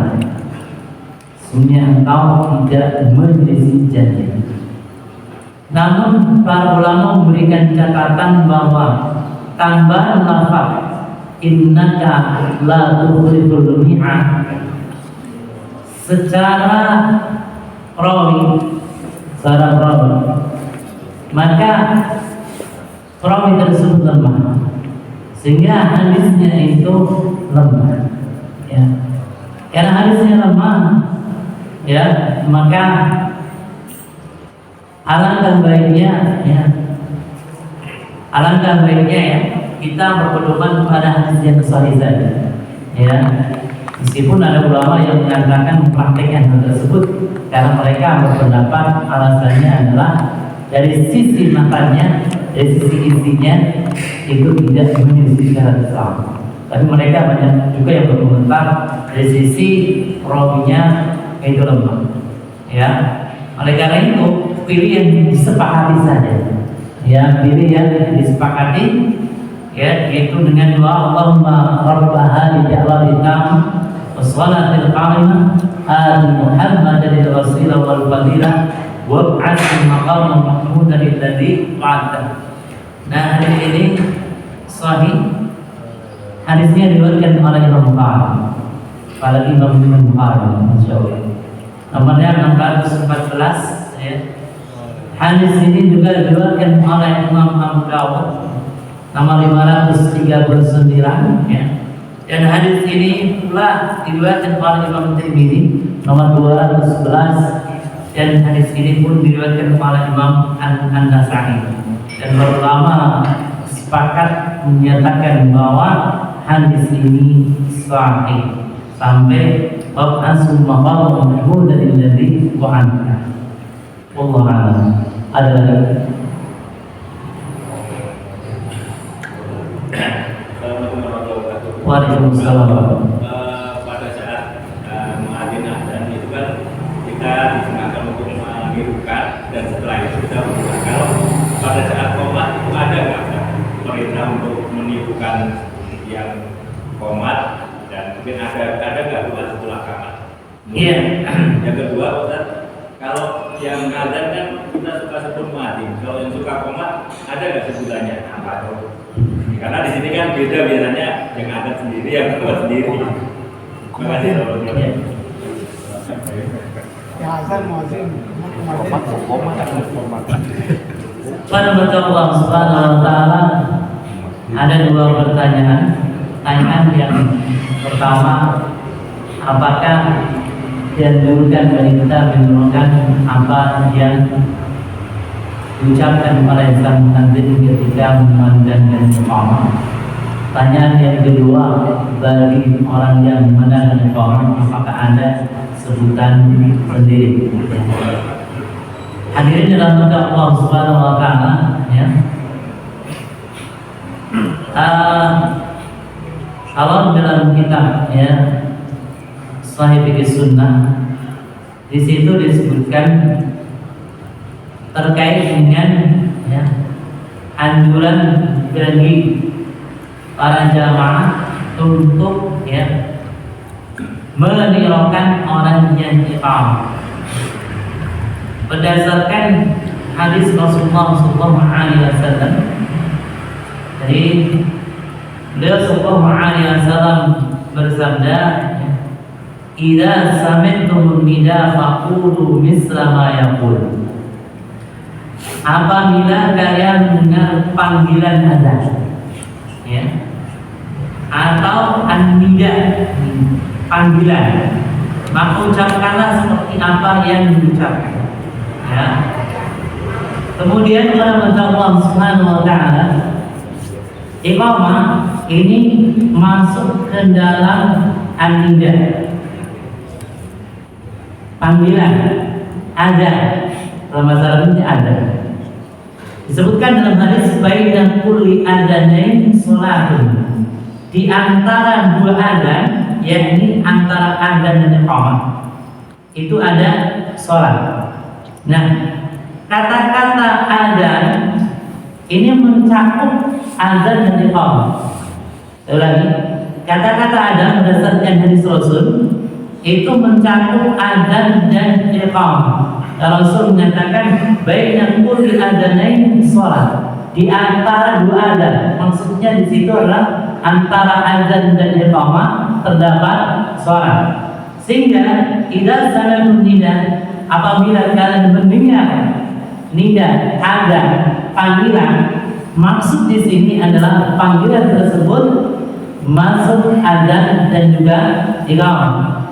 Sesungguhnya engkau tidak menyelisih janji. Namun para ulama memberikan catatan bahwa tambahan lafaz innaka la tukhliful mi'ad secara rawi, maka perawi tersebut lemah, sehingga hadisnya itu lemah. Ya. Karena hadisnya lemah, ya, maka alangkah baiknya ya kita berpedoman pada hadis yang sahih saja. Ya. Meskipun ada ulama yang mengatakan mempraktikkan hal tersebut karena mereka berpendapat alasannya adalah dari sisi matanya, dari sisi isinya itu tidak menyelisih secara besar. Tapi mereka banyak juga yang berkomentar dari sisi rawinya itu lemah. Ya, oleh karena itu pilih yang disepakati saja. Ya, pilih yang disepakati, ya, yaitu dengan doa Allahumma rabb hadhihi da'watil tammah wassalatil qa'imah ati Muhammadan al-wasilah wal fadilah wab'athil maqam mahmudan alladzi wa'ada. Nah, hadis ini sahih. Hadisnya diriwayatkan oleh Imam Bukhari. Apalagi Imam Bukhari, insyaallah. Nomornya 614 ya. Hadis ini juga diriwayatkan oleh Imam Abu Dawud nomor 539 ya. Dan hadis ini pula diriwayatkan oleh Imam Tirmidzi nomor 211 dan hadis ini pun diriwayatkan oleh Imam An-Nasa'i. Dan para ulama sepakat menyatakan bahwa hadis ini sahih sampai bab asum maqam mahmud dari Nabi wa'anka. Wallahu a'lam. Ada lagi? Waalaikumsalam. Pada saat mengadin azan itu kan kita disunahkan untuk menirukan dan setelah itu kita menirukan. Kalau pada saat qomat itu ada nggak perintah untuk menirukan yang qomat dan mungkin ada nggak doa setelah qomat? Iya. Yang kedua, Ustaz, kalau yang azan kan kita suka sebut muadzin. Kalau yang suka qomat ada nggak sebutannya? Apa tuh? Karena di sini kan beda biasanya yang ada sendiri, yang keluar sendiri. Terima kasih. Pada Allah Subhanahu wa taala ada dua pertanyaan. Pertanyaan yang pertama, apakah dianjurkan bagi kita menurunkan apa yang diucapkan oleh sang muadzin ketika memandangkan iqamah? Pertanyaan yang kedua, bagi orang yang memandangkan iqamah apakah ada sebutan sendiri? Hadirin dalam nama Allah Subhanahu wa taala ya. Kalau dalam kitab ya Sahih Fiqh Sunnah di situ disebutkan terkait dengan ya, anjuran bagi para jamaah untuk ya menirokan orang yang iqamah berdasarkan hadis Rasulullah SAW Jadi beliau sallallahu alaihi wasallam bersabda, "Idza sami'tum nida faqulu misla ma yaqul." Apabila kalian mendengar panggilan azan, ya, atau an-nida, panggilan, maka ucapkanlah seperti apa yang diucapkan. Ya. Kemudian kata Allah Subhanahu wa taala, iqamah ini masuk ke dalam an-nida. Panggilan ada, dalam bahasa Arabnya ada. Disebutkan dalam hadis baina kulli adzanain salatun. Di antara dua adzan, yakni antara adzan dan iqamah, itu ada salat. Nah, kata-kata adzan ini mencakup adzan dan iqamah. Ulangi, kata-kata adzan berdasarkan hadis Rasul itu mencakup adzan dan iqamah. Rasul menyatakan baina kulli adzanain shalah. Di antara dua adzan, maksudnya di situ adalah antara adzan dan iqamah terdapat shalat. Sehingga idza sami'tum nida, apabila kalian mendengar nida, adzan, panggilan, maksud di sini adalah panggilan tersebut masuk adzan dan juga iqamah.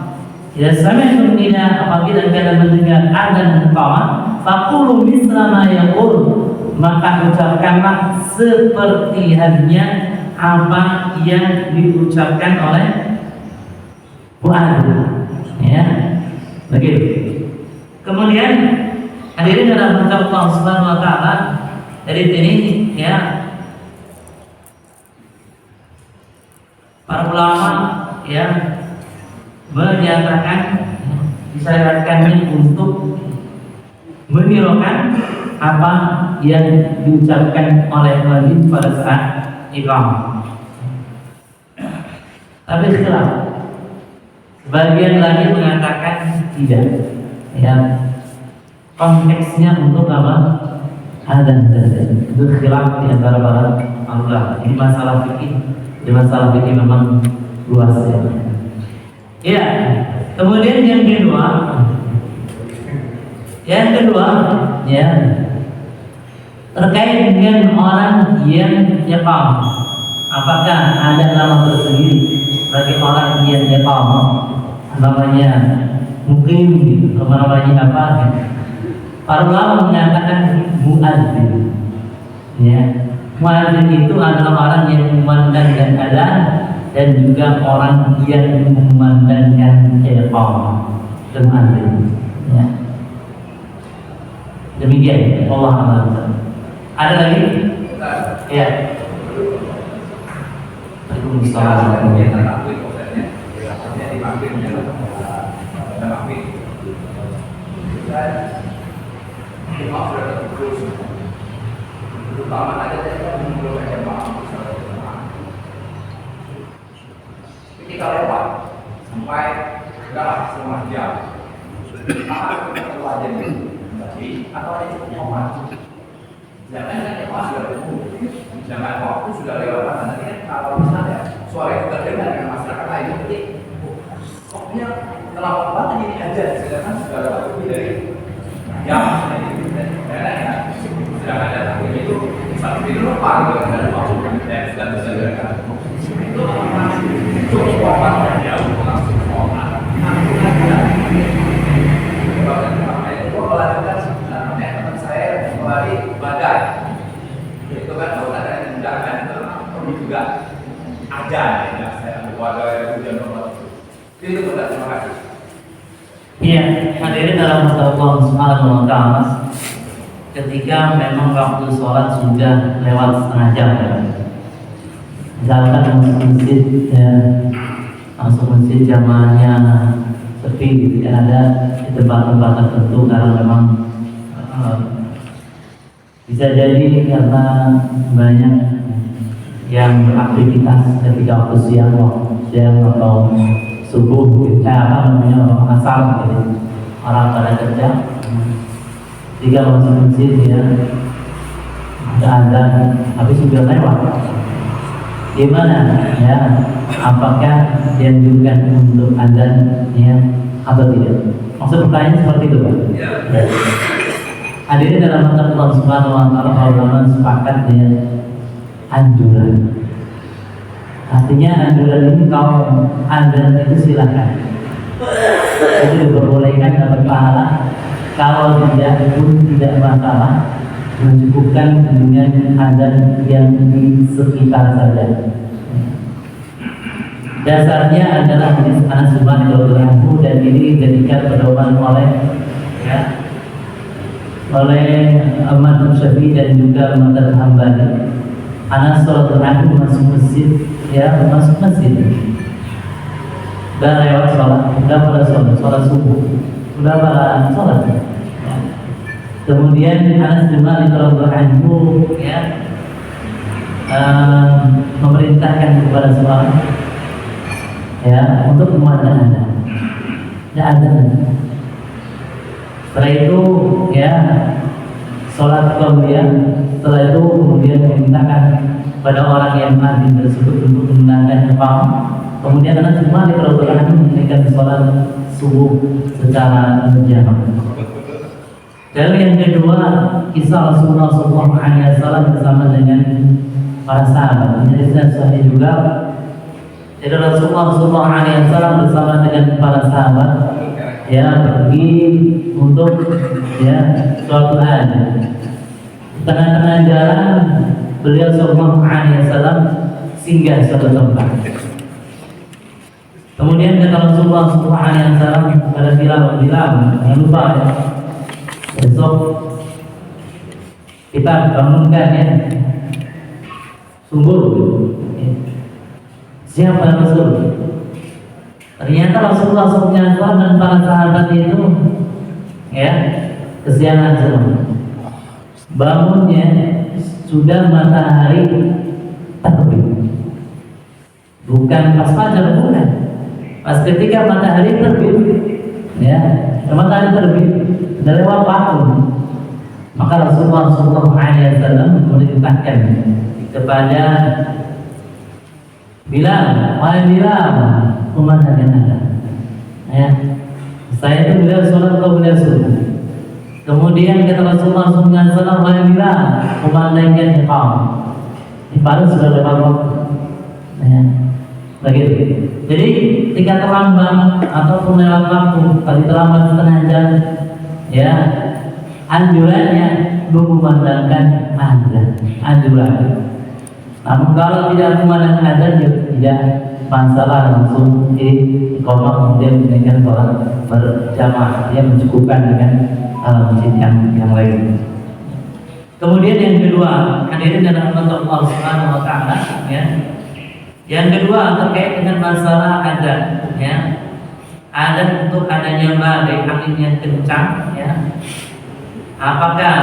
Idza sami'tum nida, apabila kalian mendengar adzan dan iqamah, faqulu misla ma yaqul, maka ucapkanlah seperti halnya apa yang diucapkan oleh muadzin. Ya. Begitu. Kemudian hadirin dalam kitab Allah Subhanahu wa taala, dari sini ya, para ulama ya menyatakan disyariatkannya untuk menirukan apa yang diucapkan oleh muadzin pada saat iqamah. Tapi khilaf, sebagian lagi mengatakan tidak. Ya, konteksnya untuk apa? Adzan saja. Itu khilaf di antara para ulama. Ini masalah fikih. Di masalah fikih memang luas ya. Ya, kemudian yang kedua, ya, terkait dengan orang yang iqamah, apakah ada nama tersendiri bagi orang yang iqamah, namanya muqim, namanya apa? Para ulama menyatakan muadzin. Ya, muadzin itu adalah orang yang memandangkan adzan dan juga orang yang memandangkan iqamah, muadzin. Ya. Demikian Allah Ta'ala. Ada lagi? Ya. Waalaikumsalam. Terutama ada yang belum ada paham. Ketika lewat sampai enggak setengah jam, apa kita wajib berarti atau ada cukup nyaman? Jangan kan jemaah sudah ketemu, jangan waktu sudah lewat. Nanti kan kalau misalnya suara itu terdengar dengan masyarakat lain, berarti koknya terlalu banget ini aja, sedangkan sudah lewat lebih dari jam. Sedangkan datang itu satu pintu lupa dan waktu dan sedangkan itu cukup kuat jauh langsung orang. Olahraga namanya teman saya kembali badai. Itu kan kalau ada yang mendakan itu juga ajan ya. Saya keluarga hujan nomor itu sudah terima kasih. Iya, hadirin dalam Allah Subhanahu wa taala. Ketika memang waktu sholat sudah lewat setengah jam, ya. Misalkan masuk masjid, ya, masuk masjid jamaahnya sepi, tidak ada di tempat-tempat tertentu karena memang bisa jadi karena banyak yang beraktivitas ketika waktu siang atau subuh, apa namanya asar, gitu. Orang pada kerja. Jika masuk masjid ya, ada ada tapi sudah lewat. Gimana ya? Apakah dianjurkan untuk azan ya atau tidak? Maksud pertanyaan seperti itu, Pak. Ya. Hadirin dalam mata Allah Subhanahu wa taala, para ulama sepakat ya anjuran. Artinya anjuran ini kalau azan itu silakan. Itu diperbolehkan dapat pahala. Kalau tidak pun tidak masalah, mencukupkan dengan azan yang di sekitar saja. Dasarnya adalah hadis Anas bin Malik radhiyallahu anhu, dan ini dijadikan pedoman oleh Ahmad Syafi'i dan juga Madzhab Hambali. Anas radhiyallahu anhu masuk masjid, udah lewat sholat, udah pada sholat subuh, udah pada sholat. Kemudian Anas bin Malik radhiyallahu anhu memerintahkan kepada seorang untuk memandang ada. Setelah itu sholat kemudian setelah itu kemudian memintakan pada orang yang azan tersebut untuk menandang kepala. Kemudian Anas bin Malik radhiyallahu anhu menunaikan sholat subuh secara berjamaah. Lalu yang kedua, kisah Rasulullah SAW bersama dengan para sahabat. Ini sahih juga. Jadi Rasulullah SAW bersama dengan para sahabat pergi untuk suatu hari. Di tengah-tengah jalan beliau Sallallahu Alaihi Wasallam singgah suatu tempat. Kemudian kata Rasulullah Sallallahu Alaihi Wasallam kepada Bilal, jangan lupa besok kita bangunkan sumur. Siapa Rasul? Ternyata Rasulullah SAW dan para sahabat itu kesiangan semua. Bangunnya sudah matahari terbit, bukan pas fajar, bukan. Pas ketika matahari terbit, matahari terbit, sudah lewat waktu. Maka Rasulullah SAW memerintahkan kepada Bilal, wahai Bilal, kumandangkan anda. Saya itu beliau sholat, kau beliau sunnah. Kemudian kata Rasulullah SAW, wahai Bilal, kumandangkan engkau. Ini baru sudah lewat waktu. Begitu. Jadi ketika terlambat ataupun lewat waktu, tadi terlambat setengah jam, anjurannya memandangkan azan. Anjuran. Namun kalau tidak memandangkan azan, tidak masalah, langsung iqamah kemudian menunaikan sholat berjamaah, dia mencukupkan dengan masjid yang lain. Kemudian yang kedua, hadirin dalam rahmat Allah Subhanahu wa taala, yang kedua terkait dengan masalah azan, azan untuk adanya badai angin yang kencang, apakah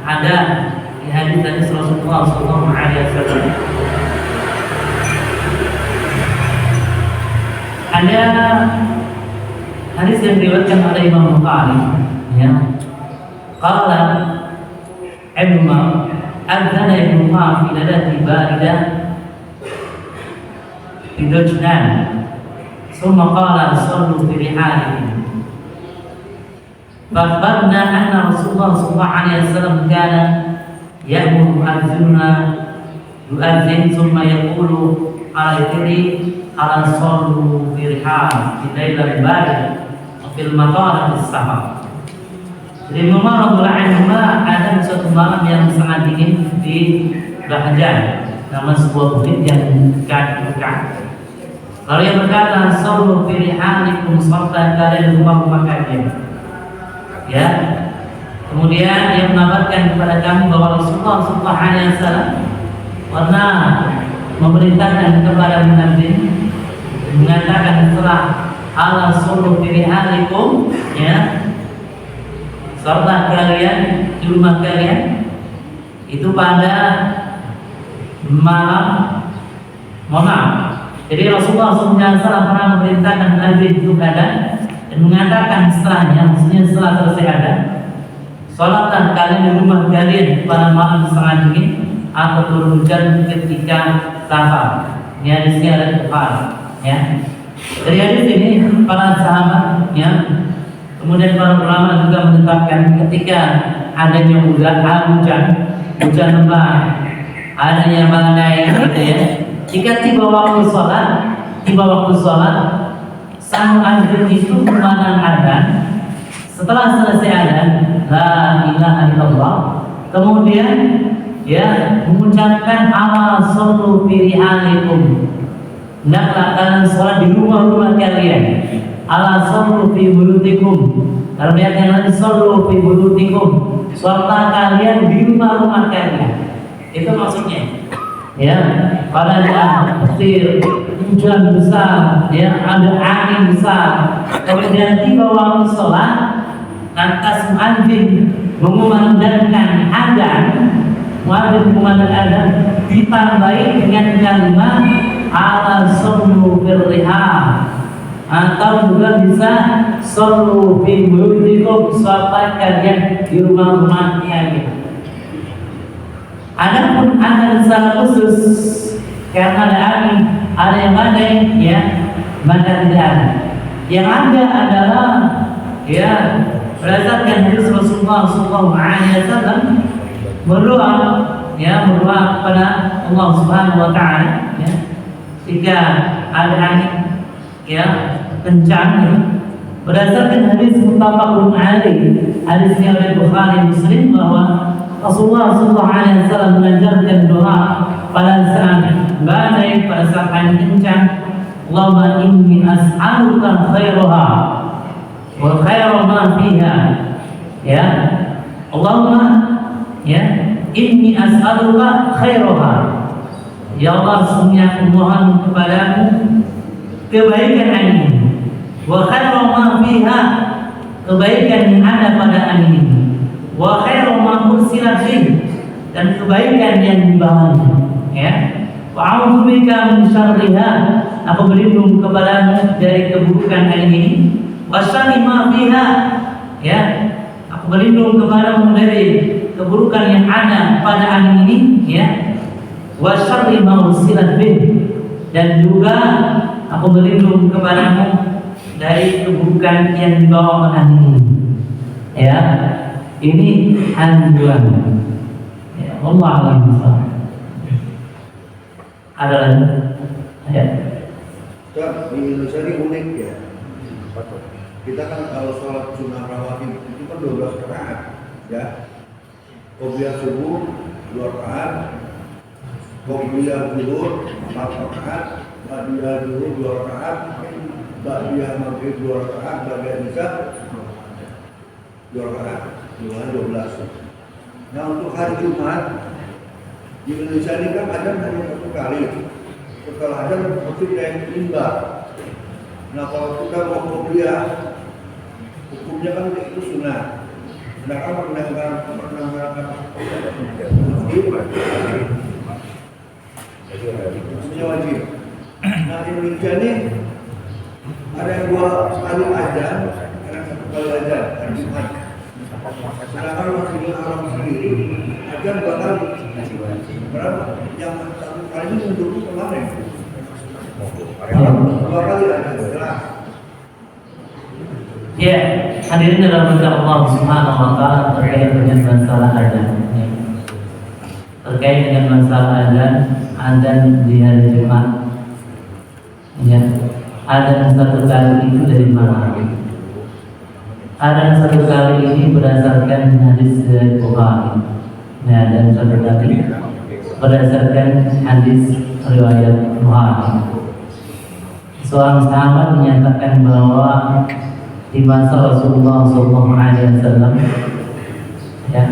ada di hadis Rasulullah Sallallahu Alaihi Wasallam? Ada hadis yang diriwayatkan oleh Imam Bukhari, qala Ibnu Adzana Ibnu fi ladati baridah fi Dajnan, thumma qala sallu fi rihalikum. Fakhbarna anna Rasulullah sallallahu alaihi wasallam kana ya'muru mu'adhdhina yu'adhdhin thumma yaqulu ala sallu fi rihal fi lailil barid fil matar fis safar. Jadi Umar radhiyallahu anhu ada suatu malam yang sangat dingin di Bahjan, nama sebuah bukit yang dekat. Lalu yang berkata, sallu fi rihalikum, salatkan kalian di rumah-rumah kalian. Kemudian dia mengabarkan kepada kami bahwa Rasulullah sallallahu alaihi wasallam pernah memerintahkan kepada muadzin mengatakan setelah ala sallu fi rihalikum, salat kalian di rumah kalian itu pada malam Jadi Rasulullah SAW pernah memerintahkan muadzin untuk azan dan mengatakan setelahnya, maksudnya setelah selesai azan, salatlah kalian di rumah kalian pada malam sangat dingin atau turun hujan ketika safar. Ini hadisnya ada Bukhari, ya. Dari hadis ini para sahabat, ya, kemudian para ulama juga menetapkan ketika adanya hujan lebat, adanya badai, gitu ya. Jika tiba waktu sholat, sang azan itu kumandang adzan. Setelah selesai adzan, la ilaha illallah, kemudian ya mengucapkan ala sallu fi rihalikum. Hendaklah kalian sholat di rumah-rumah kalian. Ala sallu fi buyutikum. Kalau dia kalian sallu fi buyutikum, sholat kalian di rumah-rumah kalian. Itu maksudnya. Ya, pada saat petir, hujan besar, ya, ada angin besar, kemudian tiba waktu sholat, lantas muadzin mengumandangkan adzan, ditambahi dengan kalimat ala sallu fil rihal, atau juga bisa sallu fi buyutikum, sholat kalian di rumah-rumah kalian. Adapun ada secara khusus karena ada angin, ada yang badai, ya, maka tidak ada. Yang ada adalah, ya, berdasarkan hadis Rasulullah SAW berdoa, ya, berdoa kepada Allah Subhanahu Wa Taala, ya, jika ada angin, ya, kencang, ya. Berdasarkan hadis muttafaqun alaih, hadisnya oleh Bukhari Muslim, bahwa Rasulullah SAW mengajarkan doa pada saat badai, pada saat angin kencang. Allahumma inni as'aluka khairaha wa khaira ma fiha. Ya, Allahumma, ya, inni as'aluka khairaha. Ya Allah, sungguh aku mohon kepadamu kebaikan angin, wa khaira ma fiha, kebaikan yang ada pada angin ini, wa khairu ma ursilat bih, dan kebaikan yang dibawanya, ya. Wa a'udzubika min syarriha, aku berlindung kepadamu dari keburukan angin ini. Wa syarri ma fiha, ya, aku berlindung kepadamu dari keburukan yang ada pada angin ini, ya. Wa syarri ma ursilat bih, dan juga aku berlindung kepadamu dari keburukan yang dibawa angin ini, ya. Ini anjuran, ya, Allah alam. Ada lagi, ya. Di Indonesia ini unik, ya. Kita kan kalau sholat sunnah rawatib itu kan 12 rakaat, ya. Qobliyah subuh 2 rakaat, qobliyah zuhur 4 rakaat, ba'diyah zuhur 2 rakaat, ba'diyah maghrib 2 rakaat, ba'diyah isya 2 rakaat. 12. Nah, untuk hari Jumat di Indonesia ini kan adzan hanya 1 kali. Setelah adzan mesti naik mimbar. Nah, kalau kita mau qobliyah, hukumnya kan itu sunnah. Sedangkan mendengarkan hukumnya wajib. Nah, di Indonesia ini ada yang 2 kali adzan, ada 1 kali adzan hari Jumat. Sedangkan Masjidil Haram sendiri adzan 2 kali. Berapa? Yang 1 kali ini menurut kemarin 2 kali adzan, jelas. Ya, hadirin dalam nama Allah Subhanahu Wa Taala, terkait dengan masalah adzan, ya. Terkait dengan masalah adzan di hari Jumat, ya. Adzan 1 kali itu dari mana? Adzan 1 kali ini berdasarkan hadis dari Bukhari, ya, dan 1 kali berdasarkan hadis riwayat Bukhari. Seorang sahabat menyatakan bahwa di masa Rasulullah SAW, ya,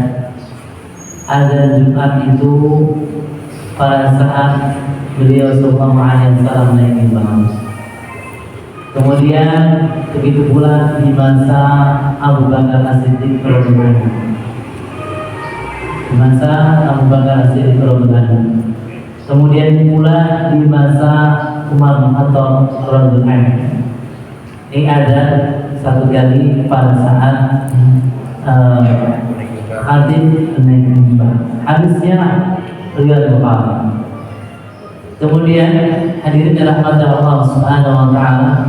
adzan Jumat itu pada saat beliau SAW naik mimbar. Kemudian begitu pula di masa Abu Bakar As-Siddiq radhiyallahu anhu. Di masa Abu Bakar As-Siddiq radhiyallahu anhu. Kemudian pula di masa Umar bin Khattab radhiyallahu anhu. Ini ada 1 kali pada saat khatib naik mimbar. Hadisnya riwayat Bukhari. Kemudian hadirin dirahmati Allah Subhanahu wa taala,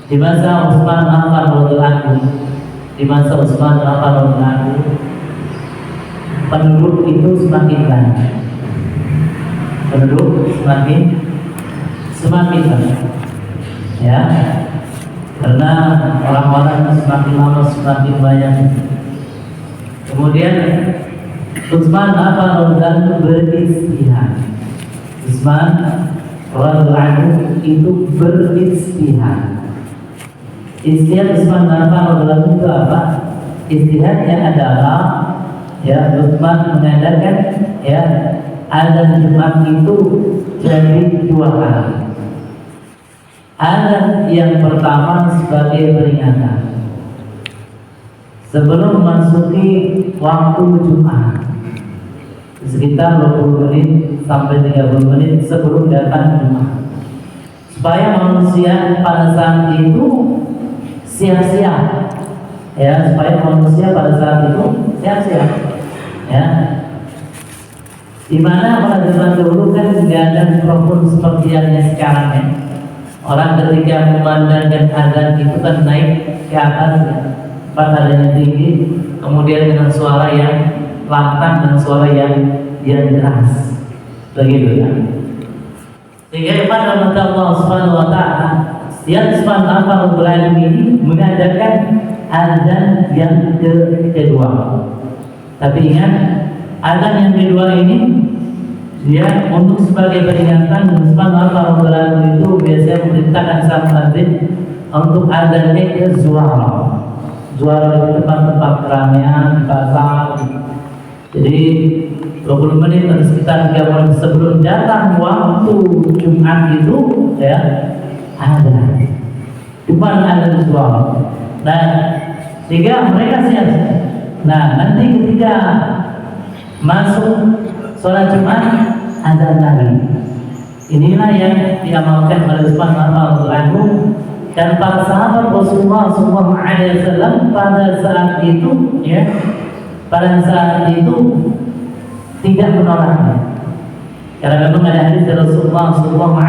di masa Utsman radhiyallahu anhu, di masa Utsman radhiyallahu anhu, penduduk itu semakin banyak. Penduduk semakin banyak. Ya. Karena orang-orang semakin lama semakin banyak. Kemudian Utsman radhiyallahu anhu beristihad. Utsman radhiyallahu anhu itu beristihad. Istihad Utsman radhiyallahu anhu itu apa? Istihadnya adalah ya Utsman mengadakan ya azan Jumat itu jadi 2 kali. Azan yang pertama sebagai peringatan sebelum memasuki waktu Jumat, sekitar 20 menit sampai 30 menit sebelum datang Jumat, supaya manusia pada saat itu siap-siap, ya, supaya manusia pada saat itu siap-siap, ya. Dimana pada zaman dulu kan tidak ada mikrofon seperti yang sekarang, ya. Orang ketika memandangkan azan itu kan naik ke atas, ya. Adanya tinggi, kemudian dengan suara yang lantang dan suara yang keras, begitu ya. Sehingga pada mata Allah Subhanahu wa taala, setiap subhanahu ini mengadakan azan yang kedua. Tapi ingat, azan yang kedua ini dia untuk sebagai peringatan. Subhanahu itu biasanya memerintahkan sang muadzin untuk azannya ke zuhur. Zuhur di tempat-tempat keramaian, pasar. Jadi 20 menit atau sekitar 3 menit sebelum datang waktu Jumat itu, ya, ada depan ada zuhur. Nah, sehingga mereka siap. Nah, nanti ketika masuk sholat Jumat ada lagi. Inilah yang diamalkan oleh Utsman radhiyallahu anhu dan para sahabat Rasulullah SAW pada saat itu, ya, pada saat itu tidak menolaknya. Karena memang ada hadis dari Rasulullah SAW,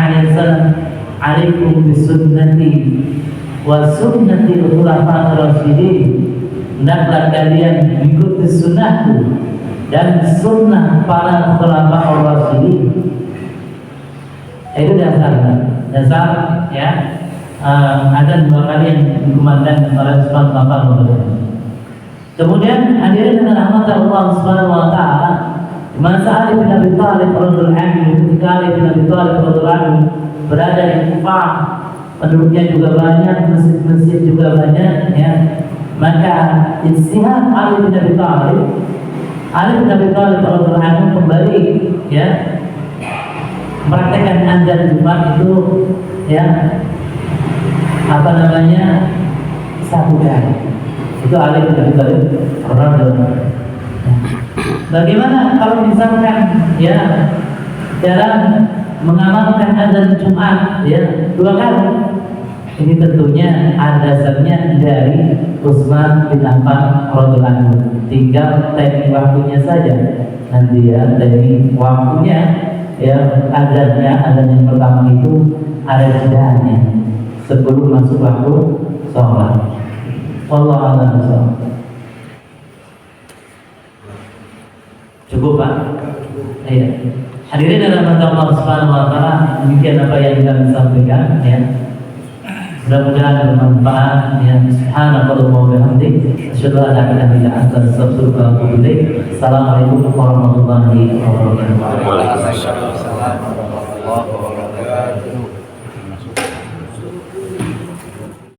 "Alaikum bisunnati wa sunnati al-khulafa'ir rasyidin." Hendaklah kalian mengikuti sunnahku dan sunnah para khulafa'ir rasyidin. Itu dasar, ya. Ada 2 kali yang dikumandangkan oleh Subhanahu wa ta'ala. Kemudian hadirin dengan rahmat Allah Subhanahu wa ta'ala, masa Ali bin Abi Thalib radhiyallahu anhu, ketika Ali bin Abi Thalib radhiyallahu anhu berada di Kufah, penduduknya juga banyak, masjid-masjid juga banyak, ya. Maka istihad Ali bin Abi Thalib radhiyallahu anhu kembali, ya, mempraktekkan azan Jumat itu, ya, apa namanya, 1 kali. Itu Ali bin Abi Thalib radhiyallahu anhu. Bagaimana kalau misalkan, ya, dalam mengamalkan azan Jumat, ya, 2 kali? Ini tentunya dasarnya dari Utsman bin Affan radhiyallahu anhu. Tinggal teknik waktunya saja. Nanti, ya, teknik waktunya, ya, azan yang pertama itu ada jedanya sebelum masuk waktu sholat. Wallahu a'lam. Cukup, Pak? Iya. Hadirin dalam mata Allah Subhanahu wa ta'ala, demikian apa yang kami sampaikan, ya. Mudah-mudahan bermanfaat, ya. Subhanakallahumma wa bihamdik, asyhadu an la ilaha illa anta, astaghfiruka wa atubu ilaik. Assalamualaikum warahmatullahi wabarakatuh.